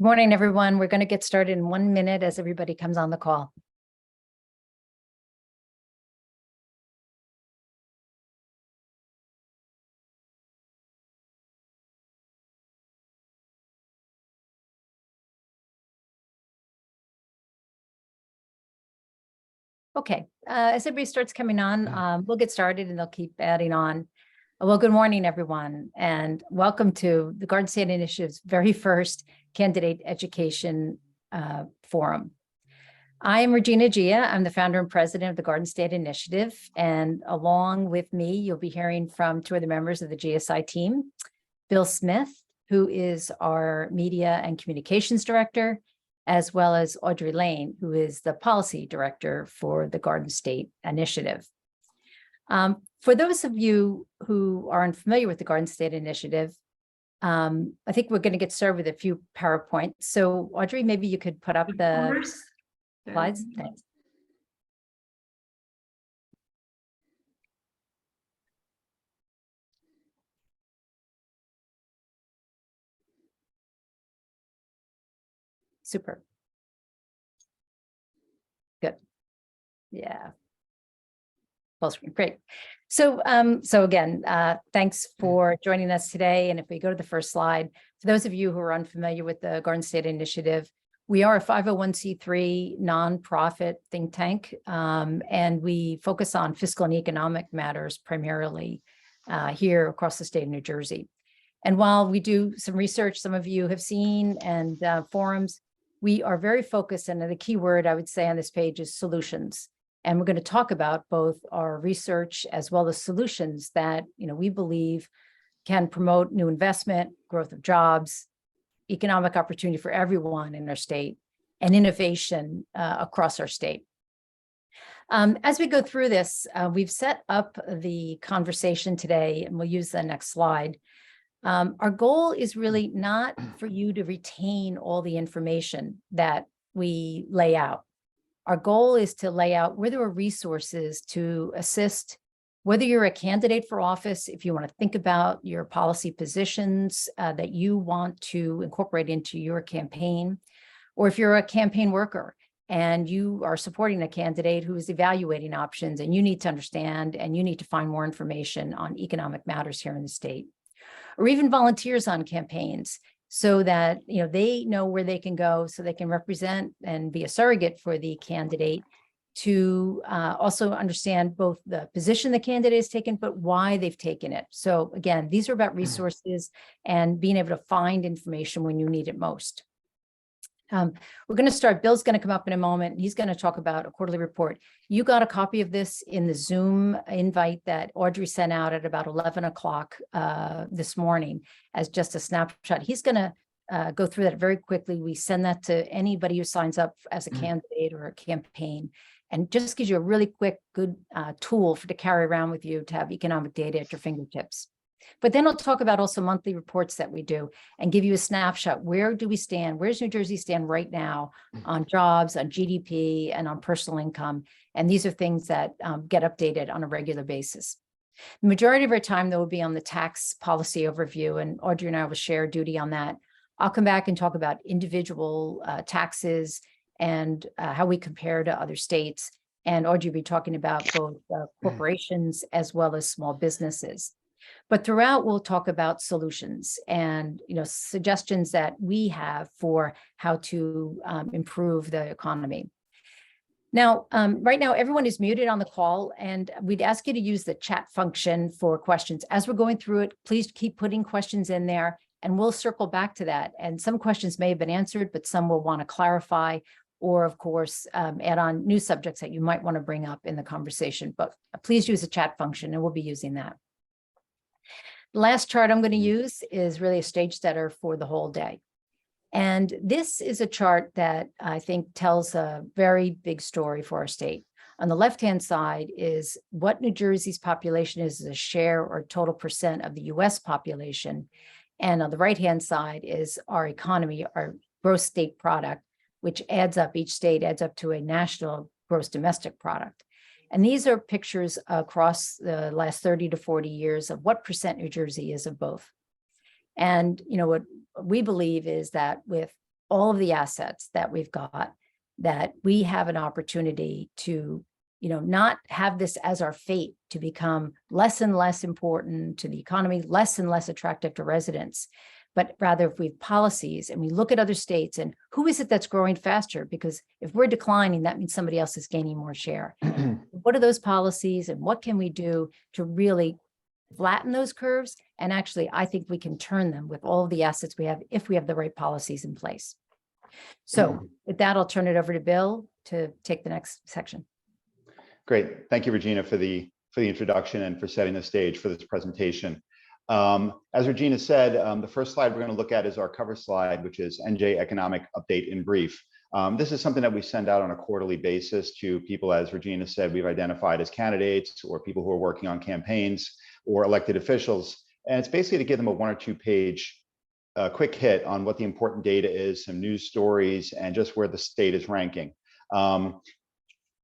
Good morning, everyone. We're going to get started in 1 minute as everybody comes on the call. Okay, as everybody starts coming on, we'll get started and they'll keep adding on. Well, good morning, everyone, and welcome to the Garden State Initiative's very first Candidate Education Forum. I am Regina Gia. I'm the founder and president of the Garden State Initiative, and along with me, you'll be hearing from two of the members of the GSI team, Bill Smith, who is our media and communications director, as well as Audrey Lane, who is the policy director for the Garden State Initiative. For those of you who are unfamiliar with the Garden State Initiative, I think we're going to get started with a few PowerPoints. So Audrey, maybe you could put up the slides. Thanks. Super. Good. Yeah. Full screen. Great. So, again, thanks for joining us today. And if we go to the first slide, for those of you who are unfamiliar with the Garden State Initiative, we are a 501c3 nonprofit think tank, and we focus on fiscal and economic matters primarily here across the state of New Jersey. And while we do some research, some of you have seen, and forums, we are very focused, and the key word I would say on this page is solutions. And we're going to talk about both our research as well as solutions that we believe can promote new investment, growth of jobs, economic opportunity for everyone in our state, and innovation across our state. As we go through this, we've set up the conversation today, and we'll use the next slide. Our goal is really not for you to retain all the information that we lay out. Our goal is to lay out where there are resources to assist, whether you're a candidate for office, if you want to think about your policy positions that you want to incorporate into your campaign, or if you're a campaign worker and you are supporting a candidate who is evaluating options and you need to understand and you need to find more information on economic matters here in the state, or even volunteers on campaigns, so that they know where they can go, so they can represent and be a surrogate for the candidate, to also understand both the position the candidate has taken, but why they've taken it. So again, these are about resources and being able to find information when you need it most. We're going to start. Bill's going to come up in a moment. He's going to talk about a quarterly report. You got a copy of this in the Zoom invite that Audrey sent out at about 11 o'clock this morning as just a snapshot. He's going to go through that very quickly. We send that to anybody who signs up as a candidate or a campaign, and just gives you a really quick, good tool to carry around with you to have economic data at your fingertips. But then I'll talk about also monthly reports that we do and give you a snapshot. Where do we stand? Where's New Jersey stand right now on jobs, on GDP, and on personal income? And these are things that get updated on a regular basis. The majority of our time, though, will be on the tax policy overview, and Audrey and I will share duty on that. I'll come back and talk about individual taxes and how we compare to other states. And Audrey will be talking about both corporations as well as small businesses. But throughout, we'll talk about solutions and suggestions that we have for how to improve the economy. Now, right now, everyone is muted on the call, and we'd ask you to use the chat function for questions. As we're going through it, please keep putting questions in there, and we'll circle back to that. And some questions may have been answered, but some will want to clarify, or of course, add on new subjects that you might want to bring up in the conversation. But please use the chat function, and we'll be using that. The last chart I'm going to use is really a stage setter for the whole day. And this is a chart that I think tells a very big story for our state. On the left-hand side is what New Jersey's population is as a share or total percent of the US population. And on the right-hand side is our economy, our gross state product, which adds up, each state adds up to a national gross domestic product. And these are pictures across the last 30 to 40 years of what percent New Jersey is of both. And what we believe is that with all of the assets that we've got, that we have an opportunity to, not have this as our fate to become less and less important to the economy, less and less attractive to residents. But rather, if we have policies and we look at other states and who is it that's growing faster? Because if we're declining, that means somebody else is gaining more share. What are those policies and what can we do to really flatten those curves? And actually, I think we can turn them with all of the assets we have if we have the right policies in place. So with that, I'll turn it over to Bill to take the next section. Great. Thank you, Regina, for the introduction and for setting the stage for this presentation. As Regina said, the first slide we're going to look at is our cover slide, which is NJ Economic Update in Brief. This is something that we send out on a quarterly basis to people, as Regina said, we've identified as candidates or people who are working on campaigns or elected officials. And it's basically to give them a 1 or 2 page quick hit on what the important data is, some news stories, and just where the state is ranking.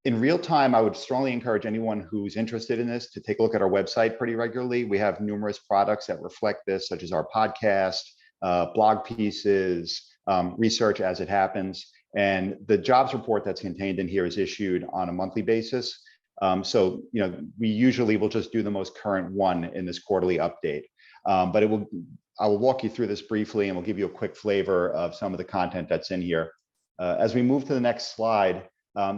In real time, I would strongly encourage anyone who's interested in this to take a look at our website pretty regularly. We have numerous products that reflect this, such as our podcast, blog pieces, research as it happens. And the jobs report that's contained in here is issued on a monthly basis. So, we usually will just do the most current one in this quarterly update. But I will walk you through this briefly and we'll give you a quick flavor of some of the content that's in here. As we move to the next slide,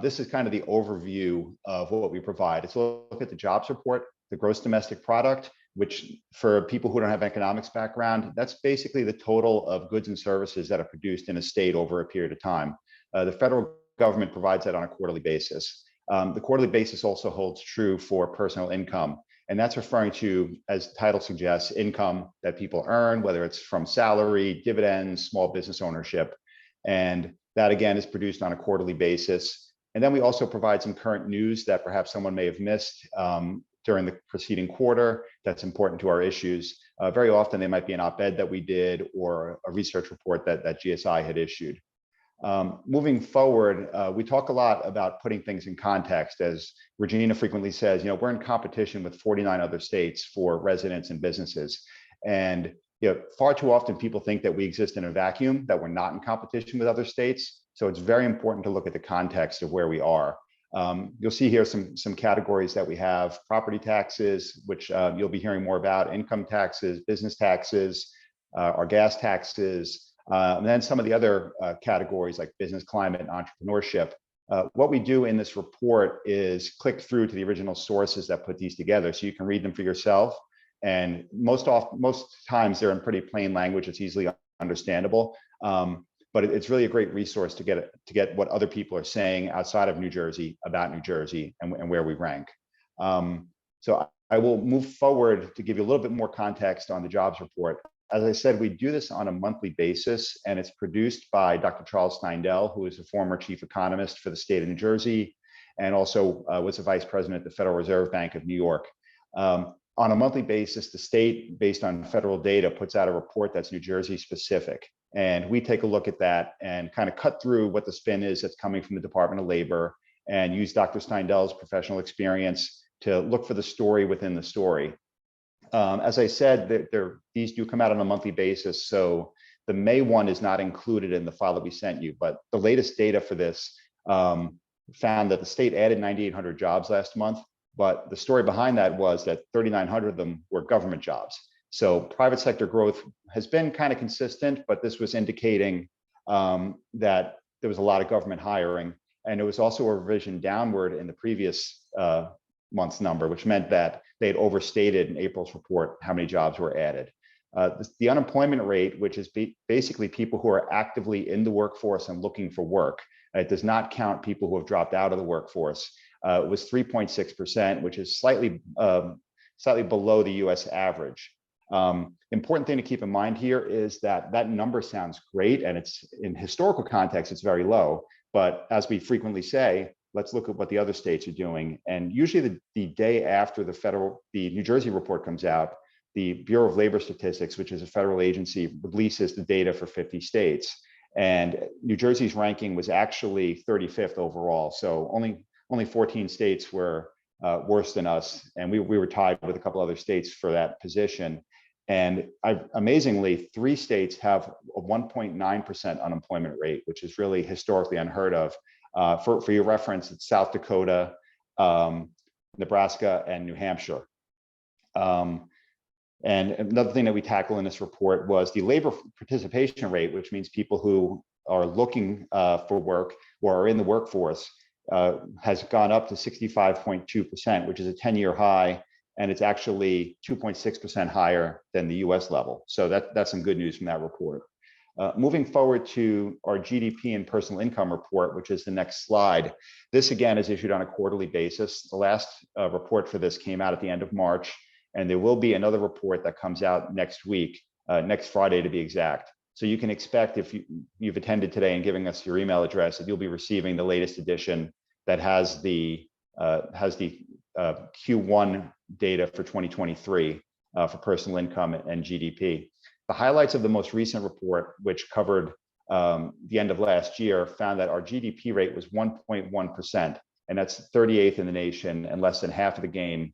this is kind of the overview of what we provide. It's a look at the jobs report, the gross domestic product, which for people who don't have economics background, that's basically the total of goods and services that are produced in a state over a period of time. The federal government provides that on a quarterly basis. The quarterly basis also holds true for personal income. And that's referring to, as the title suggests, income that people earn, whether it's from salary, dividends, small business ownership. And that, again, is produced on a quarterly basis. And then we also provide some current news that perhaps someone may have missed during the preceding quarter that's important to our issues. Very often, they might be an op-ed that we did or a research report that GSI had issued. Moving forward, we talk a lot about putting things in context. As Regina frequently says, we're in competition with 49 other states for residents and businesses. And far too often people think that we exist in a vacuum, that we're not in competition with other states. So it's very important to look at the context of where we are. You'll see here some categories that we have: property taxes, which you'll be hearing more about, income taxes, business taxes, our gas taxes, and then some of the other categories like business climate and entrepreneurship. What we do in this report is click through to the original sources that put these together so you can read them for yourself. And most times they're in pretty plain language. It's easily understandable. But it's really a great resource to get what other people are saying outside of New Jersey about New Jersey and where we rank. So I will move forward to give you a little bit more context on the jobs report. As I said, we do this on a monthly basis, and it's produced by Dr. Charles Steindl, who is a former chief economist for the state of New Jersey, and also was a vice president at the Federal Reserve Bank of New York. On a monthly basis, the state, based on federal data, puts out a report that's New Jersey specific. And we take a look at that and kind of cut through what the spin is that's coming from the Department of Labor and use Dr. Steindl's professional experience to look for the story within the story. As I said, these do come out on a monthly basis. So the May one is not included in the file that we sent you, but the latest data for this found that the state added 9,800 jobs last month. But the story behind that was that 3,900 of them were government jobs. So private sector growth has been kind of consistent, but this was indicating that there was a lot of government hiring. And it was also a revision downward in the previous month's number, which meant that they had overstated in April's report how many jobs were added. The unemployment rate, which is basically people who are actively in the workforce and looking for work, it does not count people who have dropped out of the workforce, was 3.6%, which is slightly below the US average. Important thing to keep in mind here is that that number sounds great, and it's in historical context, it's very low. But as we frequently say, let's look at what the other states are doing. And usually the day after the New Jersey report comes out, the Bureau of Labor Statistics, which is a federal agency, releases the data for 50 states. And New Jersey's ranking was actually 35th overall. So only 14 states were worse than us. And we were tied with a couple other states for that position. And amazingly, 3 states have a 1.9% unemployment rate, which is really historically unheard of. For your reference, it's South Dakota, Nebraska, and New Hampshire. And another thing that we tackle in this report was the labor participation rate, which means people who are looking for work or are in the workforce has gone up to 65.2%, which is a 10-year high, and it's actually 2.6% higher than the US level. So that's some good news from that report. Moving forward to our GDP and personal income report, which is the next slide. This again is issued on a quarterly basis. The last report for this came out at the end of March, and there will be another report that comes out next week, next Friday to be exact. So you can expect, if you've attended today and giving us your email address, that you'll be receiving the latest edition that has the Q1 data for 2023 for personal income and GDP. The highlights of the most recent report, which covered the end of last year, found that our GDP rate was 1.1%, and that's 38th in the nation and less than half of the gain,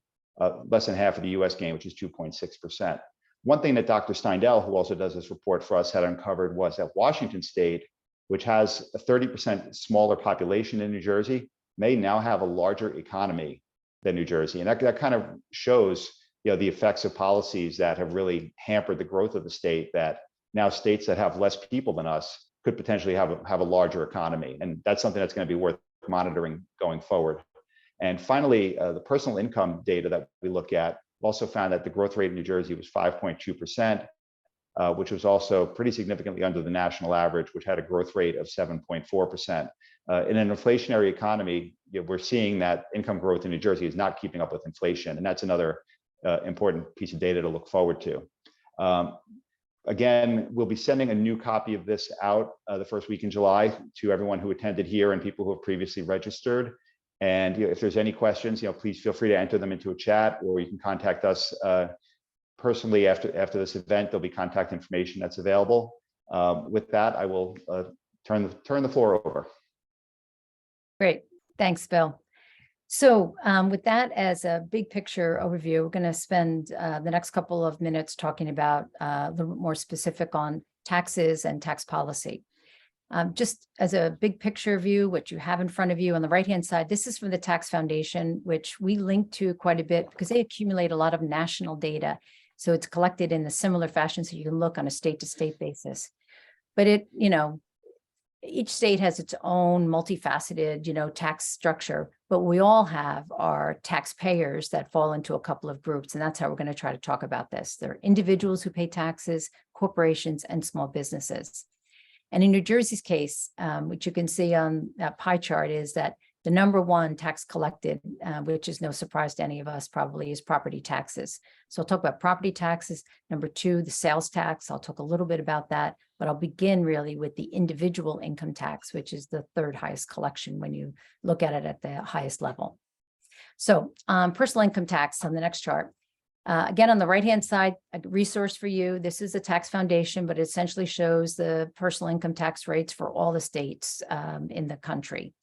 less than half of the US gain, which is 2.6%. One thing that Dr. Steindl, who also does this report for us, had uncovered was that Washington State, which has a 30% smaller population in New Jersey, may now have a larger economy than New Jersey. And that kind of shows, the effects of policies that have really hampered the growth of the state, that now states that have less people than us could potentially have a larger economy. And that's something that's going to be worth monitoring going forward. And finally, the personal income data that we look at also found that the growth rate in New Jersey was 5.2%, which was also pretty significantly under the national average, which had a growth rate of 7.4%. In an inflationary economy, we're seeing that income growth in New Jersey is not keeping up with inflation. And that's another important piece of data to look forward to. Again, we'll be sending a new copy of this out the first week in July to everyone who attended here and people who have previously registered. And if there's any questions, please feel free to enter them into a chat, or you can contact us personally after this event. There'll be contact information that's available. With that, I will turn the floor over. Great, thanks, Bill. So with that as a big picture overview, we're going to spend the next couple of minutes talking about a little bit more specific on taxes and tax policy. Just as a big picture view, what you have in front of you on the right-hand side, this is from the Tax Foundation, which we link to quite a bit because they accumulate a lot of national data. So it's collected in a similar fashion, so you can look on a state-to-state basis. But each state has its own multifaceted, tax structure, but we all have our taxpayers that fall into a couple of groups, and that's how we're going to try to talk about this. There are individuals who pay taxes, corporations, and small businesses. And in New Jersey's case, which you can see on that pie chart, is that the number one tax collected, which is no surprise to any of us probably, is property taxes. So I'll talk about property taxes. Number two, the sales tax. I'll talk a little bit about that, but I'll begin really with the individual income tax, which is the third highest collection when you look at it at the highest level. So personal income tax on the next chart. Again, on the right-hand side, a resource for you. This is a tax foundation, but it essentially shows the personal income tax rates for all the states in the country.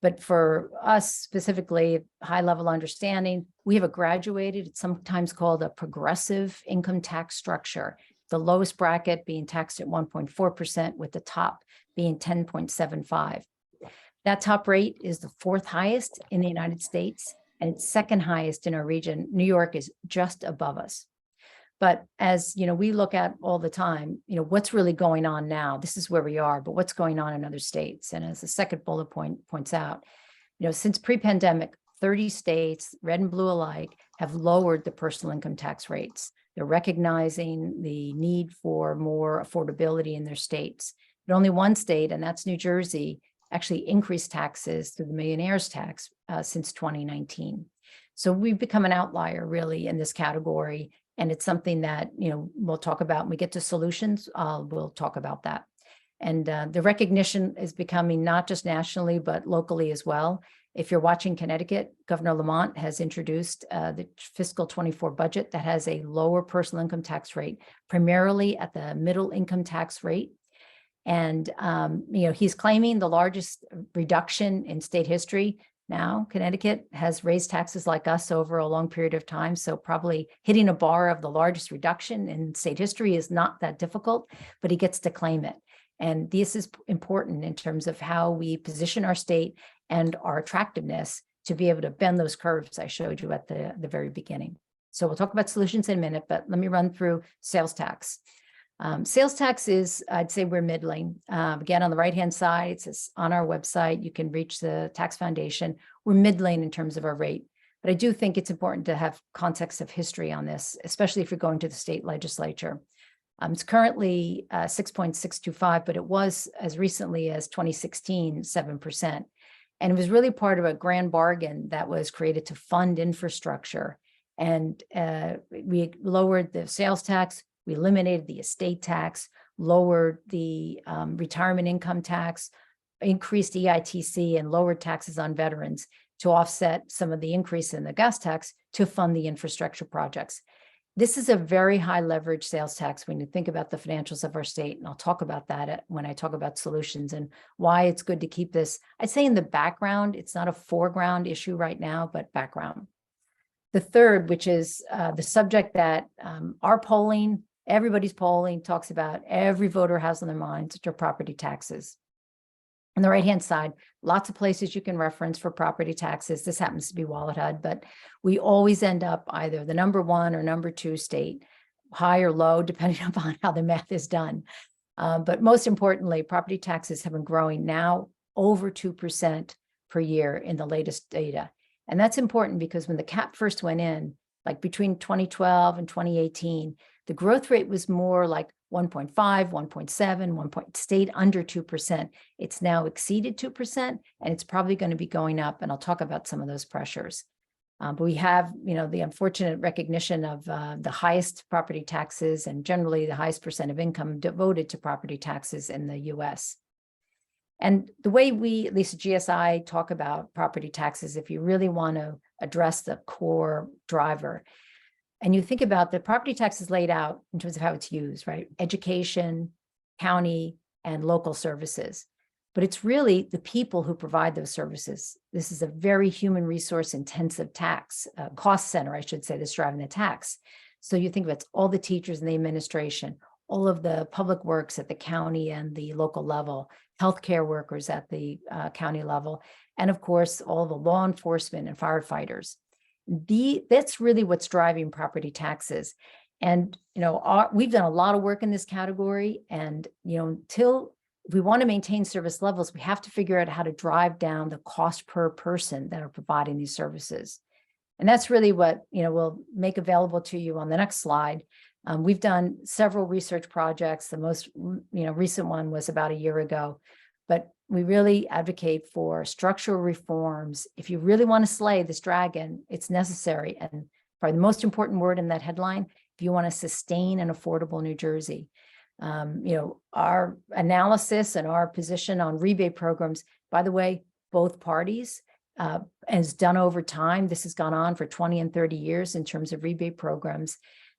But for us specifically, high-level understanding, we have a graduated, it's sometimes called a progressive income tax structure, the lowest bracket being taxed at 1.4%, with the top being 10.75. That top rate is the fourth highest in the United States, and it's second highest in our region. New York is just above us. But as we look at all the time, what's really going on now? This is where we are, but what's going on in other states? And as the second bullet point points out, since pre-pandemic, 30 states, red and blue alike, have lowered the personal income tax rates. They're recognizing the need for more affordability in their states. But only one state, and that's New Jersey, actually increased taxes through the millionaire's tax since 2019. So we've become an outlier really in this category. And it's something that, we'll talk about when we get to solutions. We'll talk about that. And the recognition is becoming not just nationally, but locally as well. If you're watching Connecticut, Governor Lamont has introduced the fiscal 24 budget that has a lower personal income tax rate, primarily at the middle income tax rate. And, he's claiming the largest reduction in state history, now. Connecticut has raised taxes like us over a long period of time. So probably hitting a bar of the largest reduction in state history is not that difficult, but he gets to claim it. And this is important in terms of how we position our state and our attractiveness to be able to bend those curves I showed you at the very beginning. So we'll talk about solutions in a minute, but let me run through sales tax. Sales tax is, I'd say we're middling. Again, on the right-hand side, it says on our website, you can reach the tax foundation. We're middling in terms of our rate, but I do think it's important to have context of history on this, especially if you're going to the state legislature. It's currently 6.625, but it was as recently as 2016, 7%. And it was really part of a grand bargain that was created to fund infrastructure. And we lowered the sales tax, we eliminated the estate tax, lowered the retirement income tax, increased EITC, and lowered taxes on veterans to offset some of the increase in the gas tax to fund the infrastructure projects. This is a very high leverage sales tax when you think about the financials of our state. And I'll talk about that when I talk about solutions and why it's good to keep this, I'd say, in the background. It's not a foreground issue right now, but background. The third, which is the subject that our polling, everybody's polling talks about, every voter has on their minds, which are property taxes. On the right-hand side, lots of places you can reference for property taxes. This happens to be Wallet HUD, but we always end up either the number 1 or number 2 state, high or low, depending upon how the math is done. But most importantly, property taxes have been growing now over 2% per year in the latest data. And that's important because when the cap first went in, like between 2012 and 2018, the growth rate was more like 1.5, 1.7, stayed under 2%. It's now exceeded 2%, and it's probably going to be going up. And I'll talk about some of those pressures. But we have, the unfortunate recognition of the highest property taxes and generally the highest percent of income devoted to property taxes in the US. And the way we, at least at GSI, talk about property taxes, if you really want to address the core driver, and you think about the property taxes laid out in terms of how it's used, right? Education, county, and local services. But it's really the people who provide those services. This is a very human resource intensive tax, cost center, I should say, that's driving the tax. So you think about all the teachers in the administration, all of the public works at the county and the local level, healthcare workers at the county level, and of course, all the law enforcement and firefighters. That's really what's driving property taxes. And, we've done a lot of work in this category. And, if we want to maintain service levels, we have to figure out how to drive down the cost per person that are providing these services. And that's really what, we'll make available to you on the next slide. We've done several research projects. The most, recent one was about a year ago, but we really advocate for structural reforms. If you really want to slay this dragon, it's necessary. And probably the most important word in that headline, if you want to sustain an affordable New Jersey. Our analysis and our position on rebate programs, by the way, both parties has done over time. This has gone on for 20 and 30 years in terms of rebate programs.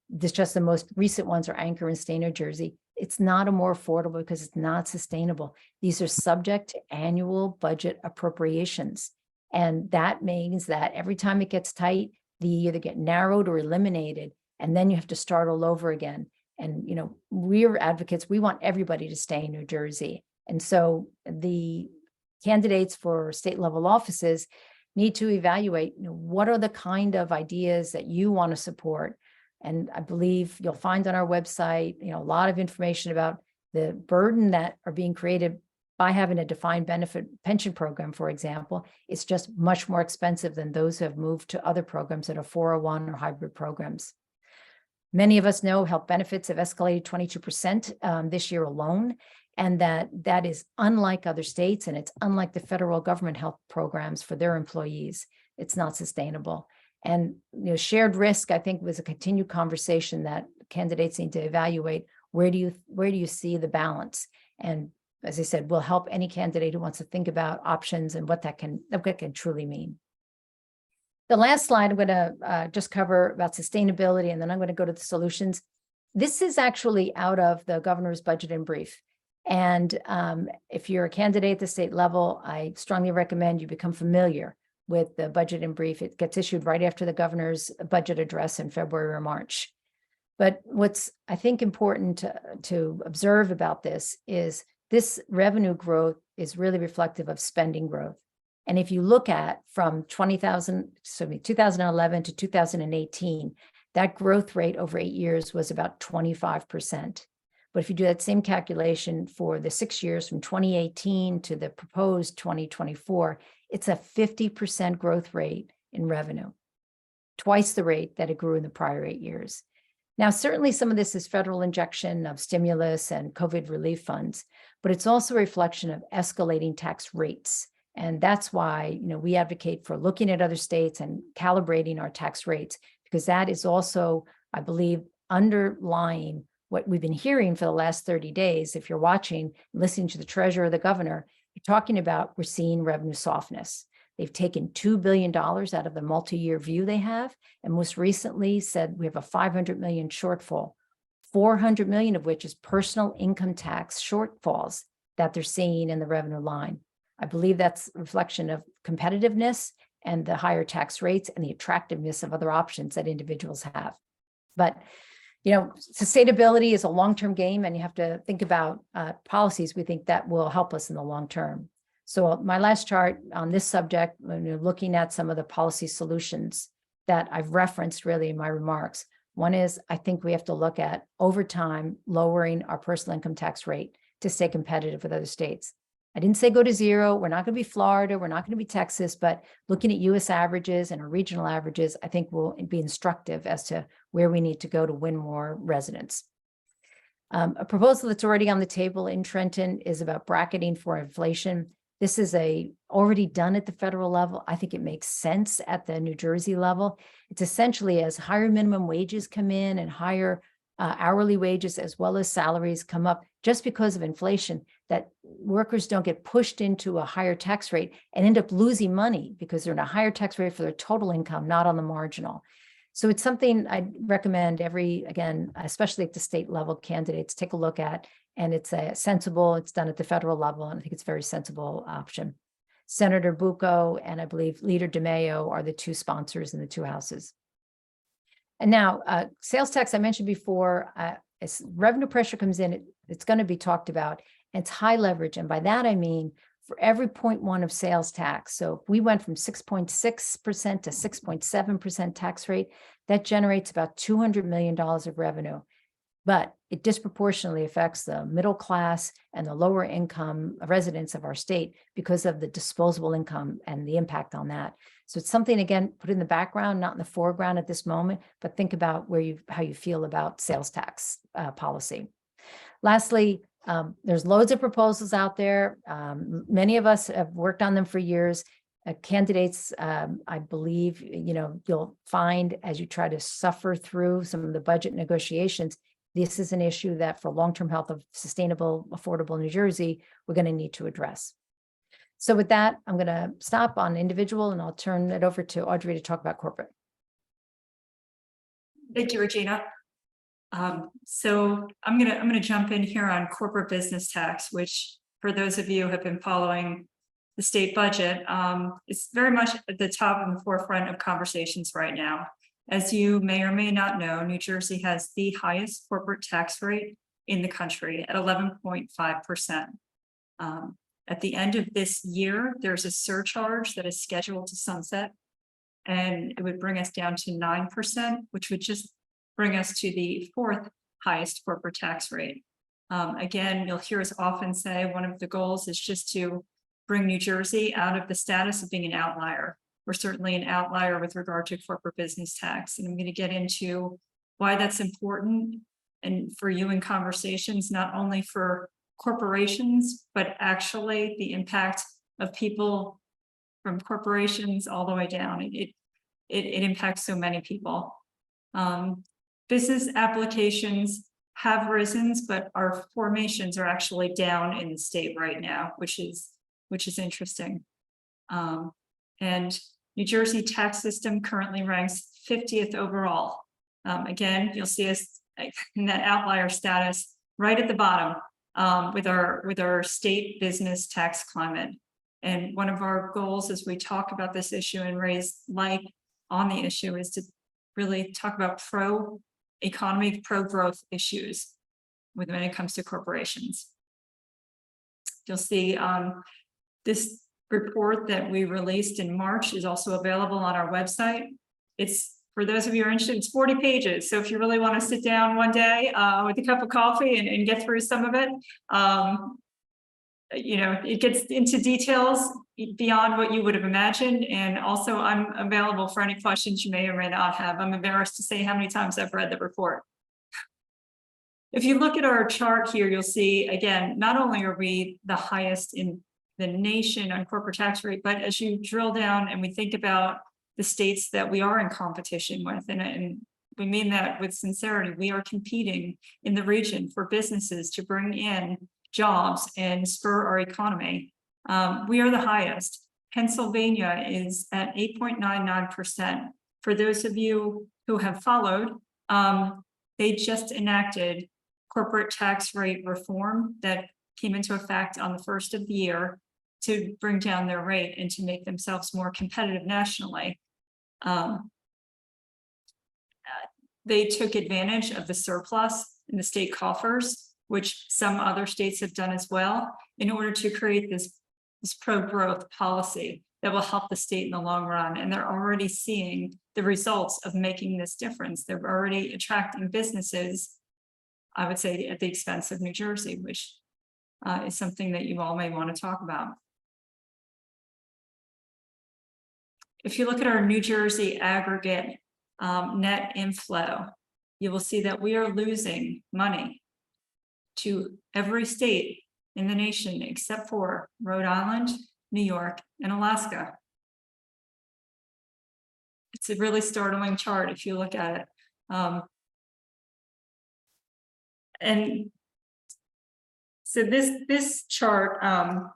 This just the most recent ones are Anchor and Stay New Jersey. It's not a more affordable because it's not sustainable. These are subject to annual budget appropriations. And that means that every time it gets tight, they either get narrowed or eliminated, and then you have to start all over again. And, we're advocates, we want everybody to stay in New Jersey. And so the candidates for state level offices need to evaluate, what are the kind of ideas that you want to support. And I believe you'll find on our website, a lot of information about the burden that are being created by having a defined benefit pension program, for example. It's just much more expensive than those who have moved to other programs that are 401 or hybrid programs. Many of us know health benefits have escalated 22% this year alone, and that is unlike other states, and it's unlike the federal government health programs for their employees. It's not sustainable. And shared risk, I think, was a continued conversation that candidates need to evaluate. Where do you see the balance? And as I said, we'll help any candidate who wants to think about options and what that can truly mean. The last slide, I'm going to just cover about sustainability, and then I'm going to go to the solutions. This is actually out of the governor's budget in brief. And if you're a candidate at the state level, I strongly recommend you become familiar with the budget in brief. It gets issued right after the governor's budget address in February or March. But what's, I think, important to observe about this is this revenue growth is really reflective of spending growth. And if you look at from 2011 to 2018, that growth rate over 8 years was about 25%. But if you do that same calculation for the 6 years from 2018 to the proposed 2024, it's a 50% growth rate in revenue, twice the rate that it grew in the prior 8 years. Now, certainly some of this is federal injection of stimulus and COVID relief funds, but it's also a reflection of escalating tax rates. And that's why, we advocate for looking at other states and calibrating our tax rates, because that is also, I believe, underlying what we've been hearing for the last 30 days. If you're watching, listening to the treasurer or the governor, you're talking about we're seeing revenue softness. They've taken $2 billion out of the multi-year view they have, and most recently said we have a $500 million shortfall, 400 million of which is personal income tax shortfalls that they're seeing in the revenue line. I believe that's a reflection of competitiveness and the higher tax rates and the attractiveness of other options that individuals have. But sustainability is a long-term game, and you have to think about policies we think that will help us in the long term. So my last chart on this subject, when you're looking at some of the policy solutions that I've referenced really in my remarks, one is I think we have to look at over time lowering our personal income tax rate to stay competitive with other states. I didn't say go to zero. We're not going to be Florida. We're not going to be Texas, but looking at US averages and our regional averages, I think will be instructive as to where we need to go to win more residents. A proposal that's already on the table in Trenton is about bracketing for inflation. This is already done at the federal level. I think it makes sense at the New Jersey level. It's essentially as higher minimum wages come in and higher hourly wages as well as salaries come up just because of inflation, that workers don't get pushed into a higher tax rate and end up losing money because they're in a higher tax rate for their total income, not on the marginal. So it's something I'd recommend again, especially at the state level, candidates take a look at. And it's sensible, it's done at the federal level, and I think it's a very sensible option. Senator Bucco and I believe Leader DeMaio are the two sponsors in the two houses. And now sales tax, I mentioned before, as revenue pressure comes in, it's going to be talked about, and it's high leverage. And by that, I mean, for every 0.1 of sales tax, so if we went from 6.6% to 6.7% tax rate, that generates about $200 million of revenue. But it disproportionately affects the middle class and the lower income residents of our state because of the disposable income and the impact on that. So it's something, again, put in the background, not in the foreground at this moment, but think about how you feel about sales tax policy. Lastly, there's loads of proposals out there. Many of us have worked on them for years. Candidates, I believe, you'll find as you try to suffer through some of the budget negotiations, this is an issue that for long-term health of sustainable, affordable New Jersey, we're going to need to address. So with that, I'm going to stop on individual and I'll turn it over to Audrey to talk about corporate. Thank you, Regina. So I'm gonna jump in here on corporate business tax, which for those of you who have been following the state budget, it's very much at the top and the forefront of conversations right now. As you may or may not know, New Jersey has the highest corporate tax rate in the country at 11.5%. At the end of this year, there's a surcharge that is scheduled to sunset, and it would bring us down to 9%, which would just bring us to the fourth highest corporate tax rate. Again, you'll hear us often say one of the goals is just to bring New Jersey out of the status of being an outlier. We're certainly an outlier with regard to corporate business tax. And I'm going to get into why that's important and for you in conversations, not only for corporations, but actually the impact of people from corporations all the way down. It impacts so many people. Business applications have risen, but our formations are actually down in the state right now, which is interesting. And New Jersey tax system currently ranks 50th overall. Again, you'll see us in that outlier status right at the bottom with our state business tax climate. And one of our goals as we talk about this issue and raise light on the issue is to really talk about pro-economy, pro-growth issues when it comes to corporations. You'll see this report that we released in March is also available on our website. It's, for those of you who are interested, it's 40 pages. So if you really want to sit down one day with a cup of coffee and get through some of it, you know, it gets into details beyond what you would have imagined. And also I'm available for any questions you may or may not have. I'm embarrassed to say how many times I've read the report. If you look at our chart here, you'll see, again, not only are we the highest in the nation on corporate tax rate, but as you drill down and we think about the states that we are in competition with, and we mean that with sincerity, we are competing in the region for businesses to bring in jobs and spur our economy. We are the highest. Pennsylvania is at 8.99%. For those of you who have followed, they just enacted corporate tax rate reform that came into effect on the 1st of the year to bring down their rate and to make themselves more competitive nationally. They took advantage of the surplus in the state coffers, which some other states have done as well, in order to create this pro-growth policy that will help the state in the long run. And they're already seeing the results of making this difference. They're already attracting businesses, I would say, at the expense of New Jersey, which is something that you all may want to talk about. If you look at our New Jersey aggregate net inflow, you will see that we are losing money to every state in the nation except for Rhode Island, New York, and Alaska. It's a really startling chart if you look at it. And so this chart, I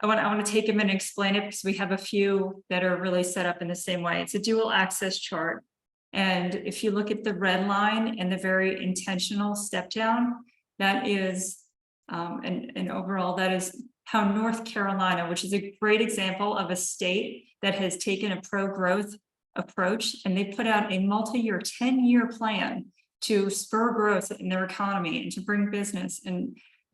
want to take a minute and explain it because we have a few that are really set up in the same way. It's a dual access chart. And if you look at the red line and the very intentional step down, that is, and overall, that is how North Carolina, which is a great example of a state that has taken a pro-growth approach, and they put out a multi-year 10-year plan to spur growth in their economy and to bring business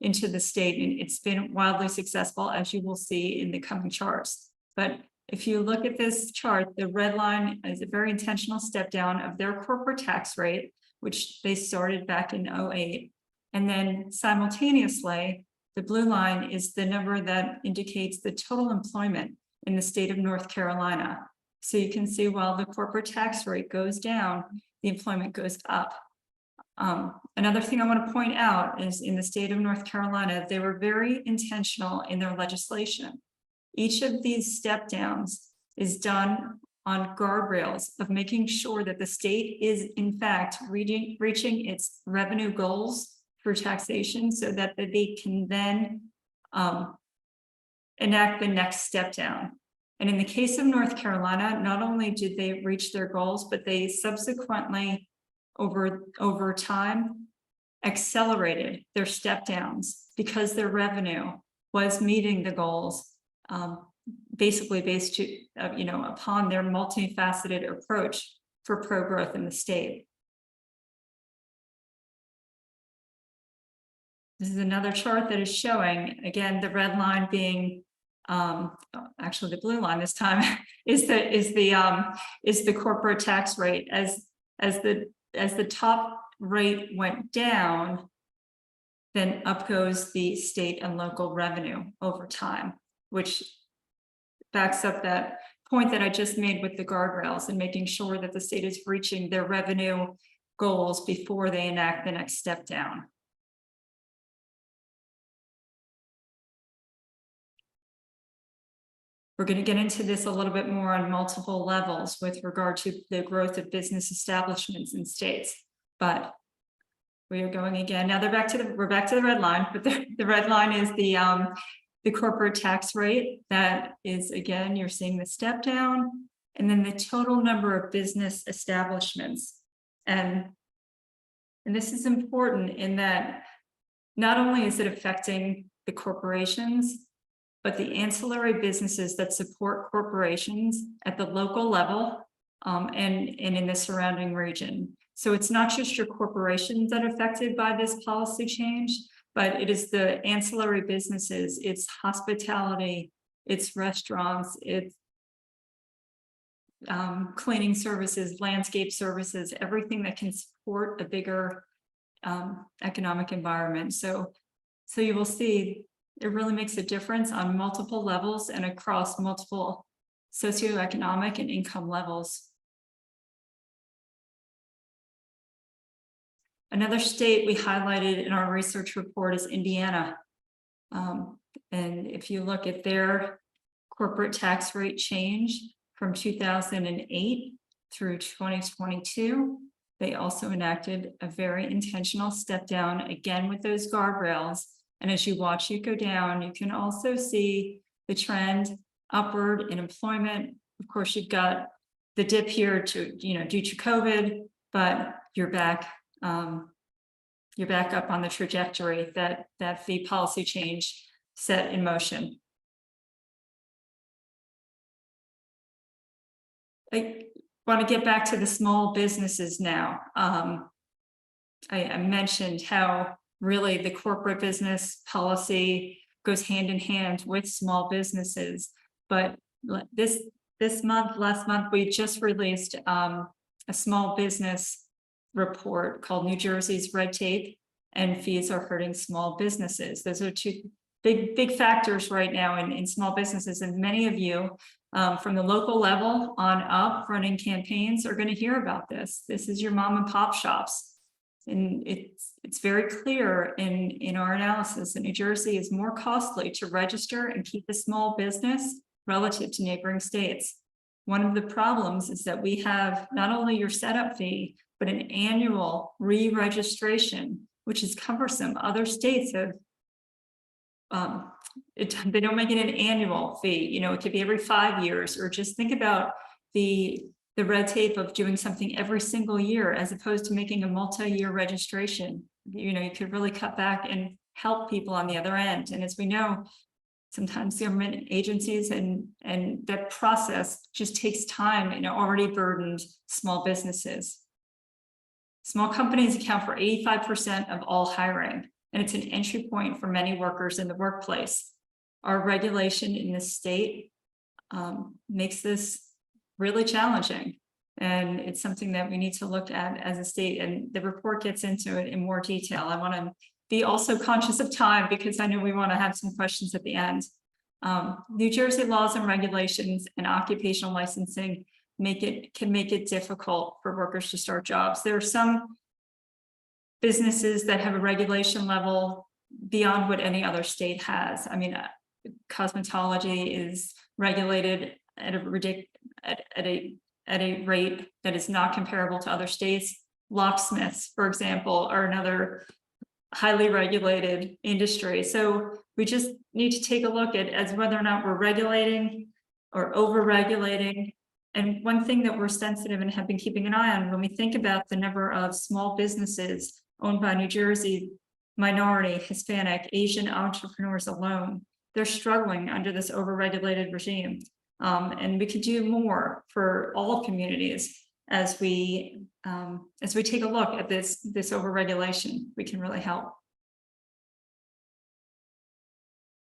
into the state. And it's been wildly successful, as you will see in the coming charts. But if you look at this chart, the red line is a very intentional step down of their corporate tax rate, which they started back in 2008. And then simultaneously, the blue line is the number that indicates the total employment in the state of North Carolina. So you can see while the corporate tax rate goes down, the employment goes up. Another thing I want to point out is in the state of North Carolina, they were very intentional in their legislation. Each of these step downs is done on guardrails of making sure that the state is in fact reaching its revenue goals for taxation so that they can then enact the next step down. And in the case of North Carolina, not only did they reach their goals, but they subsequently over time accelerated their step downs because their revenue was meeting the goals, basically based upon their multifaceted approach for pro-growth in the state. This is another chart that is showing, again, the red line being actually the blue line this time is the corporate tax rate. As the top rate went down, then up goes the state and local revenue over time, which backs up that point that I just made with the guardrails and making sure that the state is reaching their revenue goals before they enact the next step down. We're going to get into this a little bit more on multiple levels with regard to the growth of business establishments in states, but we are going again. Now we're back to the red line, but the red line is the corporate tax rate. That is, again, you're seeing the step down and then the total number of business establishments. And this is important in that not only is it affecting the corporations, but the ancillary businesses that support corporations at the local level and in the surrounding region. So it's not just your corporations that are affected by this policy change, but it is the ancillary businesses, it's hospitality, it's restaurants, it's cleaning services, landscape services, everything that can support a bigger economic environment. So you will see it really makes a difference on multiple levels and across multiple socioeconomic and income levels. Another state we highlighted in our research report is Indiana. And if you look at their corporate tax rate change from 2008 through 2022, they also enacted a very intentional step down, again with those guardrails. And as you watch it go down, you can also see the trend upward in employment. Of course, you've got the dip here to, due to COVID, but you're back up on the trajectory that the policy change set in motion. I want to get back to the small businesses now. I mentioned how really the corporate business policy goes hand in hand with small businesses, but last month we just released a small business report called New Jersey's Red Tape and Fees Are Hurting Small Businesses. Those are two big factors right now in small businesses, and many of you from the local level on up running campaigns are going to hear about this. This is your mom and pop shops, and it's very clear in our analysis that New Jersey is more costly to register and keep a small business relative to neighboring states. One of the problems is that we have not only your setup fee, but an annual re-registration, which is cumbersome. Other states have, they don't make it an annual fee. It could be every 5 years, or just think about the red tape of doing something every single year, as opposed to making a multi-year registration. You could really cut back and help people on the other end. And as we know, sometimes government agencies and that process just takes time in already burdened small businesses. Small companies account for 85% of all hiring, and it's an entry point for many workers in the workplace. Our regulation in this state makes this really challenging, and it's something that we need to look at as a state, and the report gets into it in more detail. I want to be also conscious of time because I know we want to have some questions at the end. New Jersey laws and regulations and occupational licensing can make it difficult for workers to start jobs. There are some businesses that have a regulation level beyond what any other state has. I mean, cosmetology is regulated at a rate that is not comparable to other states. Locksmiths, for example, are another highly regulated industry. So we just need to take a look at as whether or not we're regulating or over-regulating. And one thing that we're sensitive and have been keeping an eye on when we think about the number of small businesses owned by New Jersey minority, Hispanic, Asian entrepreneurs alone, they're struggling under this over-regulated regime. And we could do more for all communities as we take a look at this over-regulation. We can really help.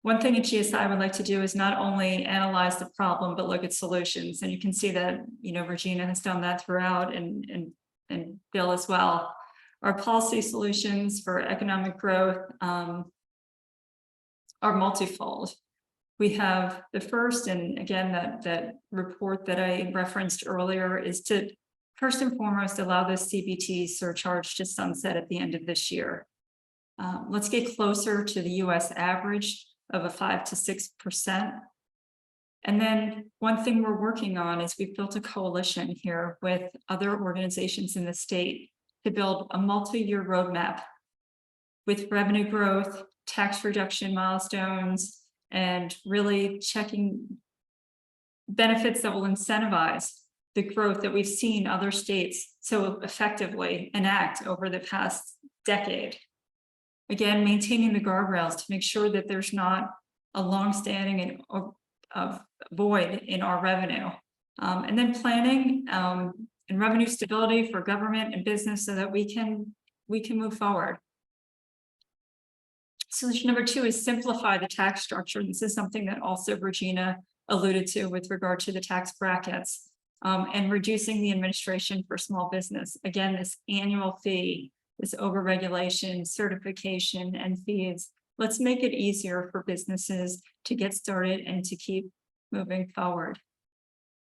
One thing at GSI would like to do is not only analyze the problem, but look at solutions. And you can see that, Regina has done that throughout, and Bill as well. Our policy solutions for economic growth are multifold. We have the first, and again, that report that I referenced earlier is to first and foremost allow the CBT surcharge to sunset at the end of this year. Let's get closer to the US average of a 5 to 6%. And then one thing we're working on is we've built a coalition here with other organizations in the state to build a multi-year roadmap with revenue growth, tax reduction milestones, and really checking benefits that will incentivize the growth that we've seen other states so effectively enact over the past decade. Again, maintaining the guardrails to make sure that there's not a longstanding and void in our revenue. And then planning and revenue stability for government and business so that we can move forward. Solution number 2 is simplify the tax structure. This is something that also Regina alluded to with regard to the tax brackets, and reducing the administration for small business. Again, this annual fee, this overregulation, certification, and fees. Let's make it easier for businesses to get started and to keep moving forward.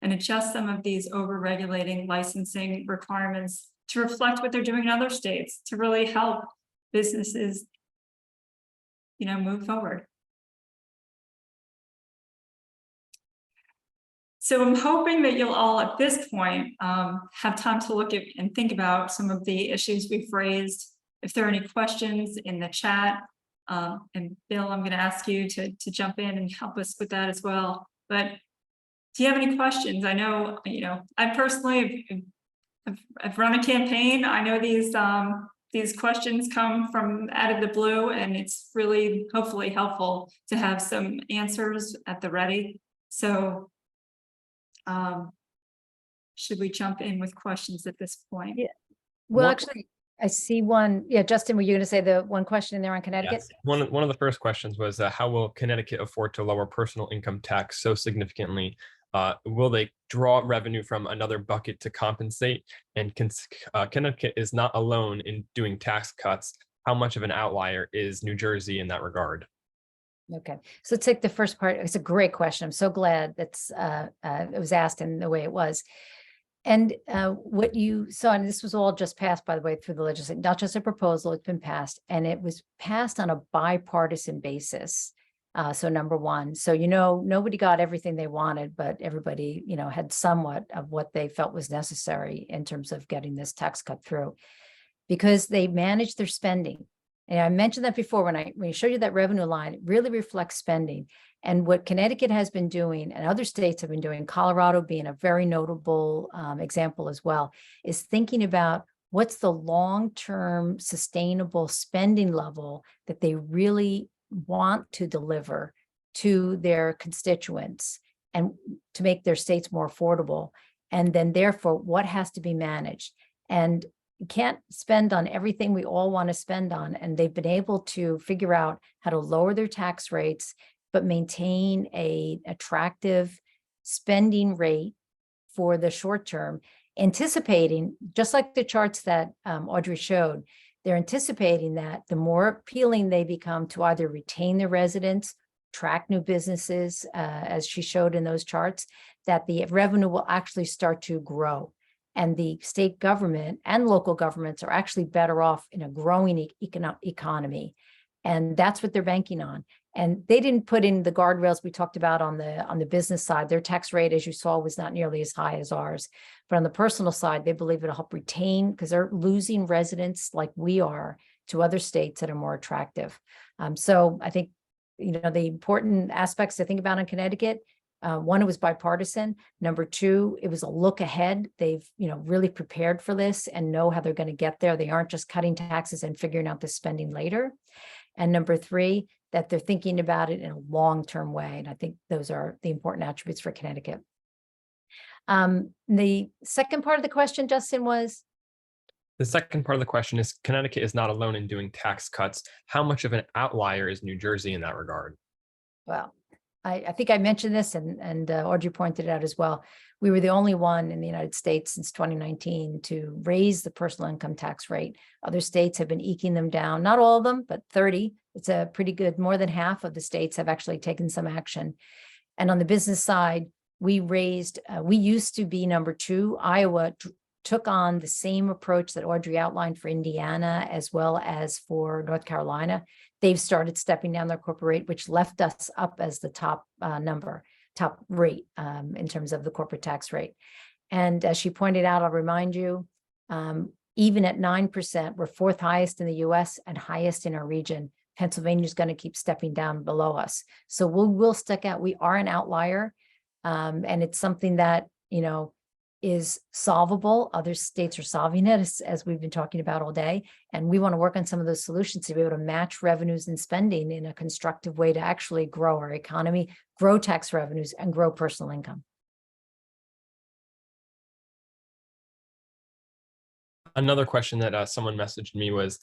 And adjust some of these overregulating licensing requirements to reflect what they're doing in other states to really help businesses, move forward. So I'm hoping that you'll all at this point have time to look at and think about some of the issues we've raised. If there are any questions in the chat, and Bill, I'm going to ask you to jump in and help us with that as well. But do you have any questions? I know, I personally I've run a campaign. I know these questions come from out of the blue, and it's really hopefully helpful to have some answers at the ready. So should we jump in with questions at this point? Yeah. Well, actually, I see one. Yeah, Justin, were you going to say the one question in there on Connecticut? Yes. One of the first questions was how will Connecticut afford to lower personal income tax so significantly? Will they draw revenue from another bucket to compensate? And Connecticut is not alone in doing tax cuts. How much of an outlier is New Jersey in that regard? Okay, so let's take the first part. It's a great question. I'm so glad that's it was asked in the way it was. And what you saw, and this was all just passed, by the way, through the legislature, not just a proposal, it's been passed, and it was passed on a bipartisan basis. So number one, so, nobody got everything they wanted, but everybody, had somewhat of what they felt was necessary in terms of getting this tax cut through, because they managed their spending. And I mentioned that before when I showed you that revenue line, it really reflects spending. And what Connecticut has been doing and other states have been doing, Colorado being a very notable example as well, is thinking about what's the long-term sustainable spending level that they really want to deliver to their constituents and to make their states more affordable. And then therefore, what has to be managed? And you can't spend on everything we all want to spend on. And they've been able to figure out how to lower their tax rates, but maintain an attractive spending rate for the short term, anticipating, just like the charts that Audrey showed, they're anticipating that the more appealing they become to either retain their residents, attract new businesses, as she showed in those charts, that the revenue will actually start to grow. And the state government and local governments are actually better off in a growing economy. And that's what they're banking on. And they didn't put in the guardrails we talked about on the business side. Their tax rate, as you saw, was not nearly as high as ours. But on the personal side, they believe it'll help retain, because they're losing residents like we are to other states that are more attractive. So I think, the important aspects to think about in Connecticut, one, it was bipartisan. Number two, it was a look ahead. They've, really prepared for this and know how they're going to get there. They aren't just cutting taxes and figuring out the spending later. And number three, that they're thinking about it in a long-term way. And I think those are the important attributes for Connecticut. The second part of the question, Justin, was? The second part of the question is, Connecticut is not alone in doing tax cuts. How much of an outlier is New Jersey in that regard? Well, I think I mentioned this, and Audrey pointed it out as well. We were the only one in the United States since 2019 to raise the personal income tax rate. Other states have been eking them down, not all of them, but 30. It's a pretty good, more than half of the states have actually taken some action. And on the business side, we used to be number 2. Iowa took on the same approach that Audrey outlined for Indiana, as well as for North Carolina. They've started stepping down their corporate rate, which left us up as the top rate in terms of the corporate tax rate. And as she pointed out, I'll remind you, even at 9%, we're 4th highest in the US and highest in our region. Pennsylvania is going to keep stepping down below us. So we'll stick out. We are an outlier. And it's something that, is solvable. Other states are solving it, as we've been talking about all day. And we want to work on some of those solutions to be able to match revenues and spending in a constructive way to actually grow our economy, grow tax revenues, and grow personal income. Another question that someone messaged me was,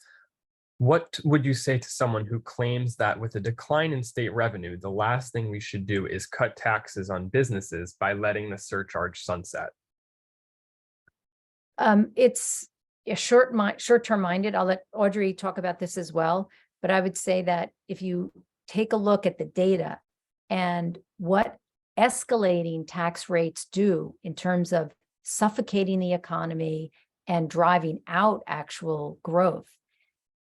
what would you say to someone who claims that with a decline in state revenue, the last thing we should do is cut taxes on businesses by letting the surcharge sunset? It's a short-term minded. I'll let Audrey talk about this as well. But I would say that if you take a look at the data and what escalating tax rates do in terms of suffocating the economy and driving out actual growth,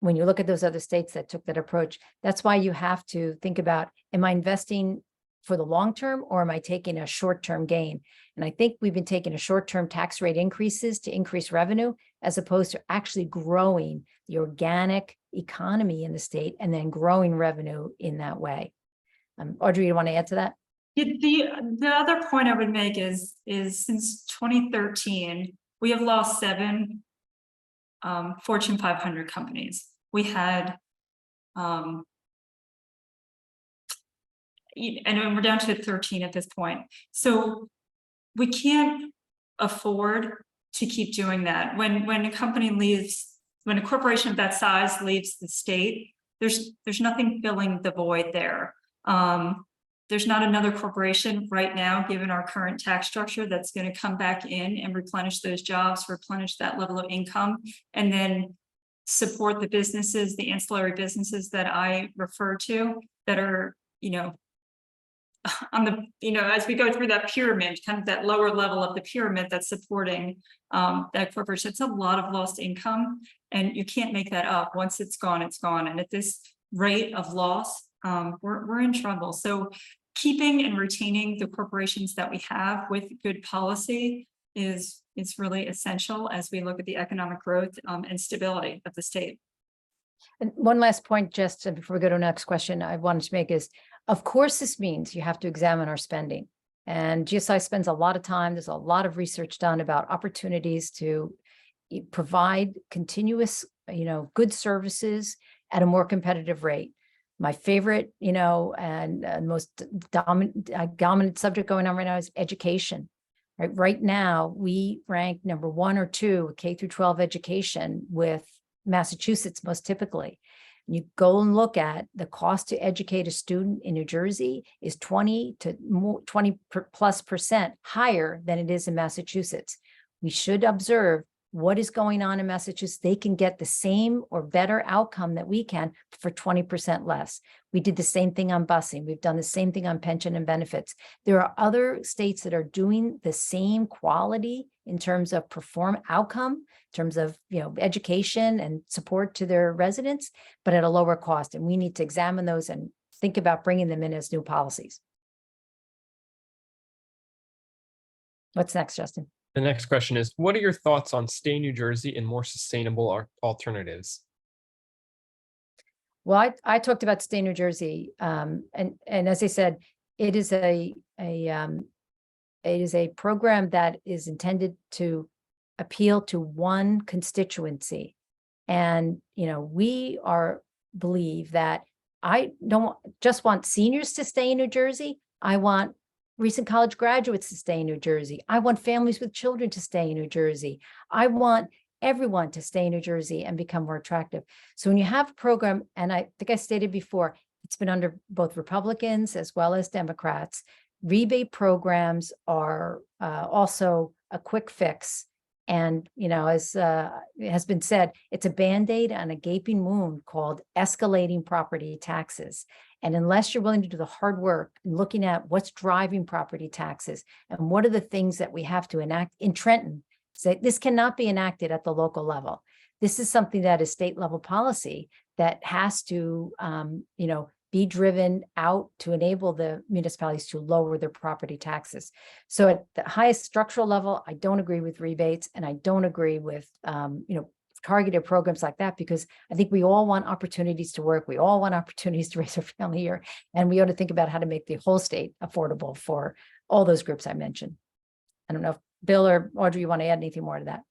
when you look at those other states that took that approach, that's why you have to think about, am I investing for the long term, or am I taking a short-term gain? And I think we've been taking a short-term tax rate increases to increase revenue, as opposed to actually growing the organic economy in the state and then growing revenue in that way. Audrey, you want to add to that? The other point I would make is since 2013, we have lost 7 Fortune 500 companies. We had, and we're down to 13 at this point. So we can't afford to keep doing that. When a company leaves, when a corporation of that size leaves the state, there's nothing filling the void there. There's not another corporation right now, given our current tax structure, that's going to come back in and replenish those jobs, replenish that level of income, and then support the businesses, the ancillary businesses that I refer to, that are, on the, as we go through that pyramid, kind of that lower level of the pyramid that's supporting that corporation. It's a lot of lost income, and you can't make that up. Once it's gone, it's gone. And at this rate of loss, we're in trouble. So keeping and retaining the corporations that we have with good policy is really essential as we look at the economic growth and stability of the state. And one last point, just before we go to the next question, I wanted to make is, of course, this means you have to examine our spending. And GSI spends a lot of time. There's a lot of research done about opportunities to provide continuous, good services at a more competitive rate. My favorite, and most dominant subject going on right now is education. Right now, we rank number 1 or 2 K through 12 education, with Massachusetts most typically. You go and look at the cost to educate a student in New Jersey is 20 plus % higher than it is in Massachusetts. We should observe what is going on in Massachusetts. They can get the same or better outcome that we can for 20% less. We did the same thing on busing. We've done the same thing on pension and benefits. There are other states that are doing the same quality in terms of outcome, in terms of, education and support to their residents, but at a lower cost. And we need to examine those and think about bringing them in as new policies. What's next, Justin? The next question is, what are your thoughts on Stay New Jersey and more sustainable alternatives? Well, I talked about Stay New Jersey, and as I said, it is a program that is intended to appeal to one constituency, and we believe that I don't just want seniors to stay in New Jersey. I want recent college graduates to stay in New Jersey. I want families with children to stay in New Jersey. I want everyone to stay in New Jersey and become more attractive. So when you have a program, and I think I stated before, it's been under both Republicans as well as Democrats, rebate programs are also a quick fix. And, as has been said, it's a Band-Aid on a gaping wound called escalating property taxes. And unless you're willing to do the hard work and looking at what's driving property taxes and what are the things that we have to enact in Trenton, so this cannot be enacted at the local level. This is something that is state level policy that has to, be driven out to enable the municipalities to lower their property taxes. So at the highest structural level, I don't agree with rebates, and I don't agree with, targeted programs like that, because I think we all want opportunities to work. We all want opportunities to raise our family here. And we ought to think about how to make the whole state affordable for all those groups I mentioned. I don't know if Bill or Audrey, you want to add anything more to that?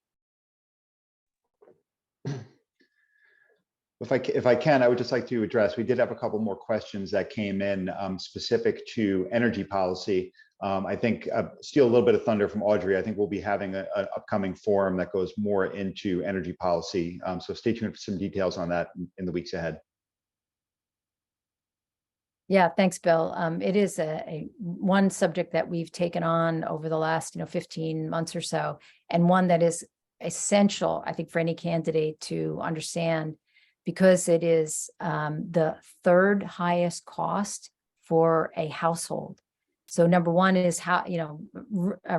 If I can, I would just like to address, we did have a couple more questions that came in specific to energy policy. I think steal a little bit of thunder from Audrey. I think we'll be having an upcoming forum that goes more into energy policy. So stay tuned for some details on that in the weeks ahead. Yeah, thanks, Bill. It is a one subject that we've taken on over the last 15 months or so, and one that is essential, I think, for any candidate to understand, because it is the third highest cost for a household. So number one is how,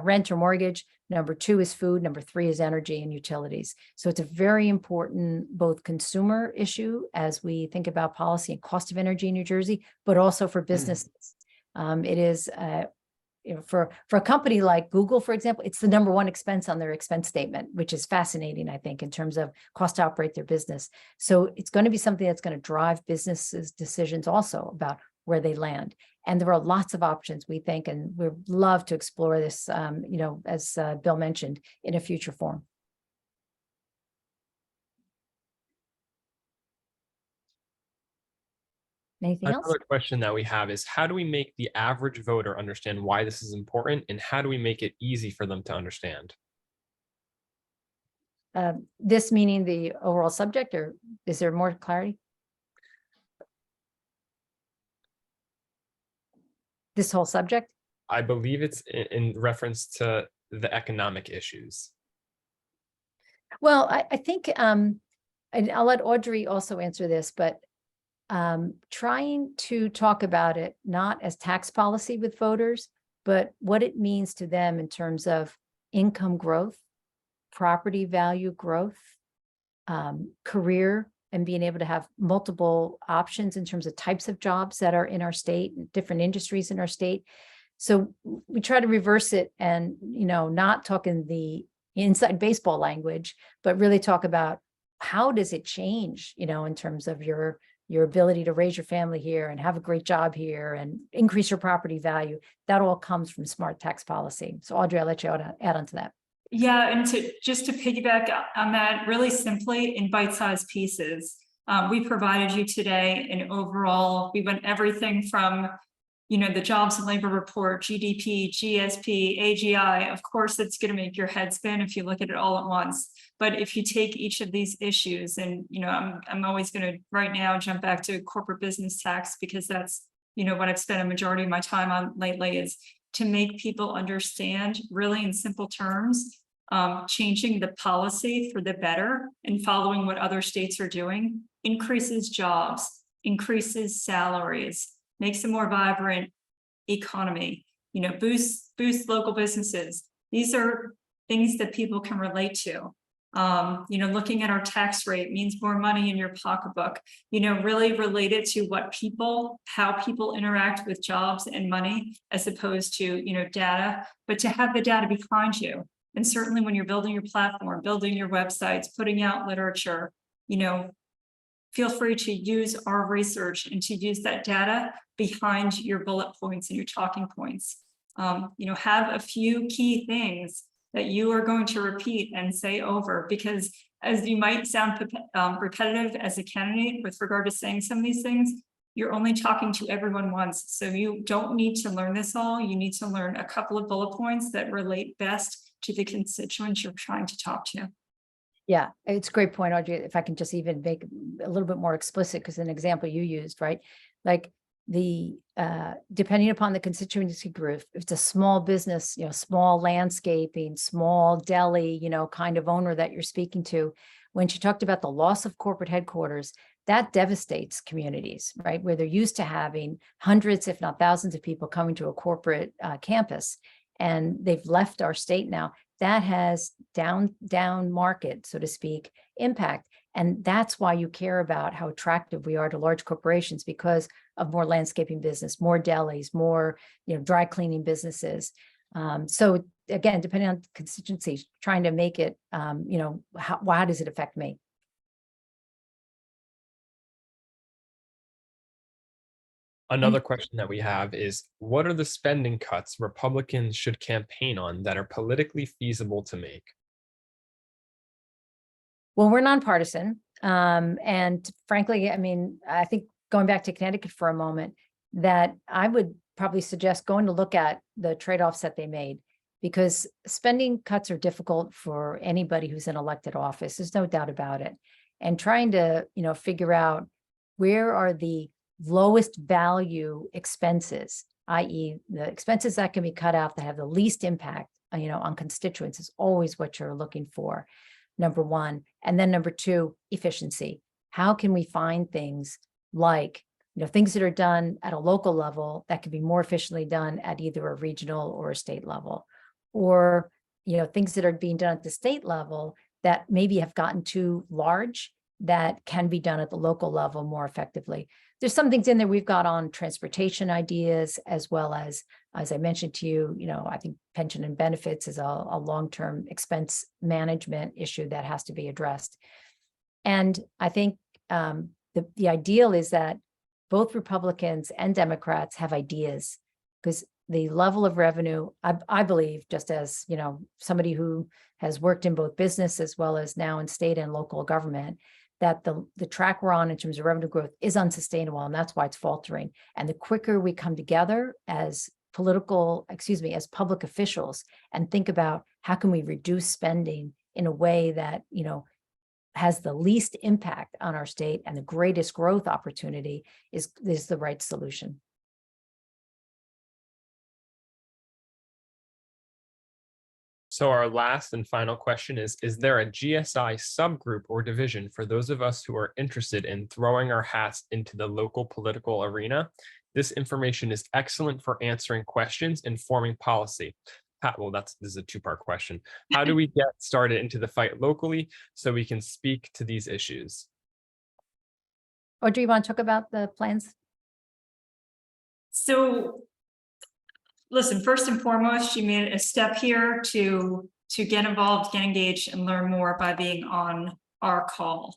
rent or mortgage. Number two is food. Number three is energy and utilities. So it's a very important both consumer issue as we think about policy and cost of energy in New Jersey, but also for businesses. It is for a company like Google, for example, it's the number one expense on their expense statement, which is fascinating, I think, in terms of cost to operate their business. So it's going to be something that's going to drive businesses' decisions also about where they land. And there are lots of options, we think, and we'd love to explore this, as Bill mentioned, in a future form. Anything else? Another question that we have is, how do we make the average voter understand why this is important, and how do we make it easy for them to understand? This meaning the overall subject, or is there more clarity? This whole subject? I believe it's in reference to the economic issues. Well, I think, and I'll let Audrey also answer this, but trying to talk about it not as tax policy with voters, but what it means to them in terms of income growth, property value growth, career, and being able to have multiple options in terms of types of jobs that are in our state, different industries in our state. So we try to reverse it and, not talk in the inside baseball language, but really talk about how does it change, in terms of your ability to raise your family here and have a great job here and increase your property value. That all comes from smart tax policy. So Audrey, I'll let you add on to that. Yeah, and just to piggyback on that, really simply in bite-sized pieces, we provided you today an overall, we went everything from, the jobs and labor report, GDP, GSP, AGI. Of course, it's going to make your head spin if you look at it all at once. But if you take each of these issues, and I'm always going to right now jump back to corporate business tax, because that's what I've spent a majority of my time on lately, is to make people understand really in simple terms. Changing the policy for the better and following what other states are doing increases jobs, increases salaries, makes a more vibrant economy, boosts local businesses. These are things that people can relate to. Looking at our tax rate means more money in your pocketbook, really related to how people interact with jobs and money, as opposed to, data, but to have the data behind you. And certainly when you're building your platform, building your websites, putting out literature, feel free to use our research and to use that data behind your bullet points and your talking points. Have a few key things that you are going to repeat and say over, because as you might sound repetitive as a candidate with regard to saying some of these things, you're only talking to everyone once. So you don't need to learn this all. You need to learn a couple of bullet points that relate best to the constituents you're trying to talk to. Yeah, it's a great point, Audrey. If I can just even make a little bit more explicit, because an example you used, right? Like the, depending upon the constituency group, if it's a small business, small landscaping, small deli, kind of owner that you're speaking to, when she talked about the loss of corporate headquarters, that devastates communities, right? Where they're used to having hundreds, if not thousands of people coming to a corporate campus, and they've left our state now. That has down market, so to speak, impact. And that's why you care about how attractive we are to large corporations, because of more landscaping business, more delis, more dry cleaning businesses. So again, depending on constituencies, trying to make it, how does it affect me? Another question that we have is, what are the spending cuts Republicans should campaign on that are politically feasible to make? Well, we're nonpartisan. And frankly, I mean, I think going back to Connecticut for a moment, that I would probably suggest going to look at the trade-offs that they made, because spending cuts are difficult for anybody who's in elected office. There's no doubt about it. And trying to, figure out where are the lowest value expenses, i.e. the expenses that can be cut out that have the least impact, on constituents, is always what you're looking for. Number one. And then number two, efficiency. How can we find things like, things that are done at a local level that can be more efficiently done at either a regional or a state level, or, things that are being done at the state level that maybe have gotten too large that can be done at the local level more effectively. There's some things in there we've got on transportation ideas, as well as I mentioned to you, I think pension and benefits is a long-term expense management issue that has to be addressed. And I think the ideal is that both Republicans and Democrats have ideas, because the level of revenue, I believe, just as, somebody who has worked in both business as well as now in state and local government, that the track we're on in terms of revenue growth is unsustainable, and that's why it's faltering. And the quicker we come together as as public officials and think about how can we reduce spending in a way that, has the least impact on our state and the greatest growth opportunity, is the right solution. So our last and final question is there a GSI subgroup or division for those of us who are interested in throwing our hats into the local political arena? This information is excellent for answering questions and forming policy. Well, this is a two-part question. How do we get started into the fight locally so we can speak to these issues? Audrey, you want to talk about the plans? So, listen, first and foremost, you made a step here to get involved, get engaged, and learn more by being on our call.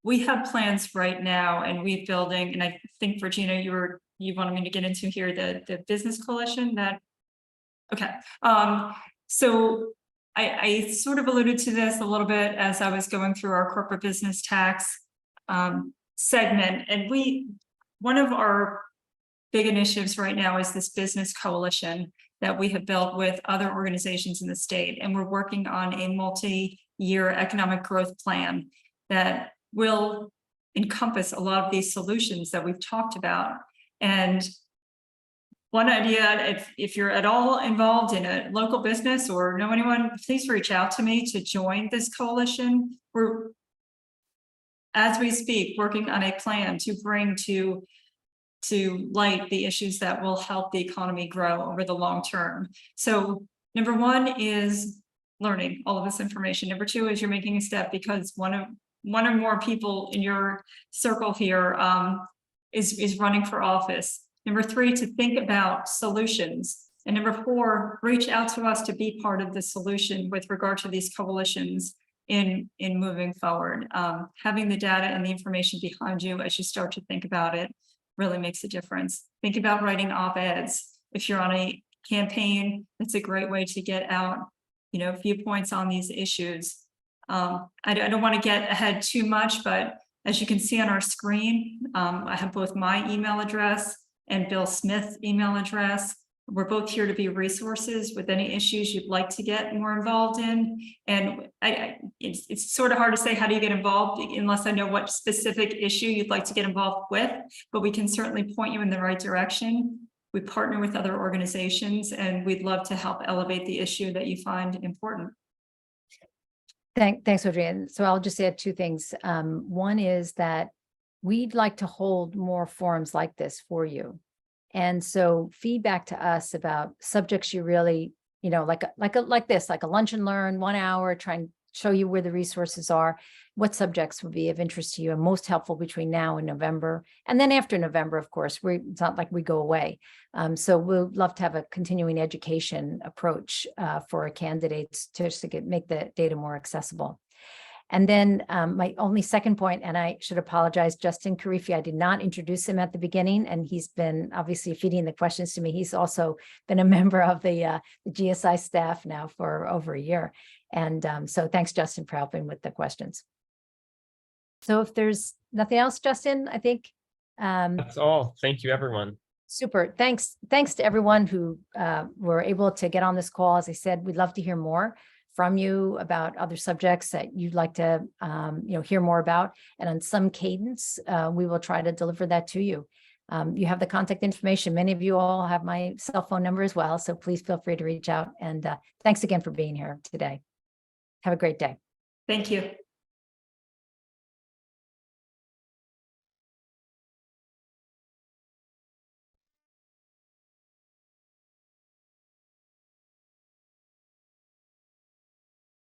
We have plans right now, and we're building, and I think, Regina, you wanted me to get into here the business coalition that. Okay. So I sort of alluded to this a little bit as I was going through our corporate business tax segment, and one of our big initiatives right now is this business coalition that we have built with other organizations in the state, and we're working on a multi-year economic growth plan that will encompass a lot of these solutions that we've talked about. And one idea, if you're at all involved in a local business or know anyone, please reach out to me to join this coalition. We're, as we speak, working on a plan to bring to light the issues that will help the economy grow over the long term. So number one is learning all of this information. Number two is you're making a step because one or more people in your circle here is running for office. Number three, to think about solutions. And number four, reach out to us to be part of the solution with regard to these coalitions in moving forward. Having the data and the information behind you as you start to think about it really makes a difference. Think about writing op-eds. If you're on a campaign, it's a great way to get out, viewpoints on these issues. I don't want to get ahead too much, but as you can see on our screen, I have both my email address and Bill Smith's email address. We're both here to be resources with any issues you'd like to get more involved in. And it's sort of hard to say how do you get involved unless I know what specific issue you'd like to get involved with, but we can certainly point you in the right direction. We partner with other organizations, and we'd love to help elevate the issue that you find important. Thanks, Audrey. And so I'll just add two things. One is that we'd like to hold more forums like this for you. And so feedback to us about subjects you really, like a lunch and learn 1 hour, try and show you where the resources are, what subjects would be of interest to you and most helpful between now and November. And then after November, of course, it's not like we go away. So we'll love to have a continuing education approach for our candidates to make the data more accessible. And then my only second point, and I should apologize, Justin Karifi, I did not introduce him at the beginning, and he's been obviously feeding the questions to me. He's also been a member of the GSI staff now for over a year. And so thanks, Justin, for helping with the questions. So if there's nothing else, Justin, I think. That's all. Thank you, everyone. Super. Thanks to everyone who were able to get on this call. As I said, we'd love to hear more from you about other subjects that you'd like to hear more about. And on some cadence, we will try to deliver that to you. You have the contact information. Many of you all have my cell phone number as well. So please feel free to reach out. And thanks again for being here today. Have a great day. Thank you.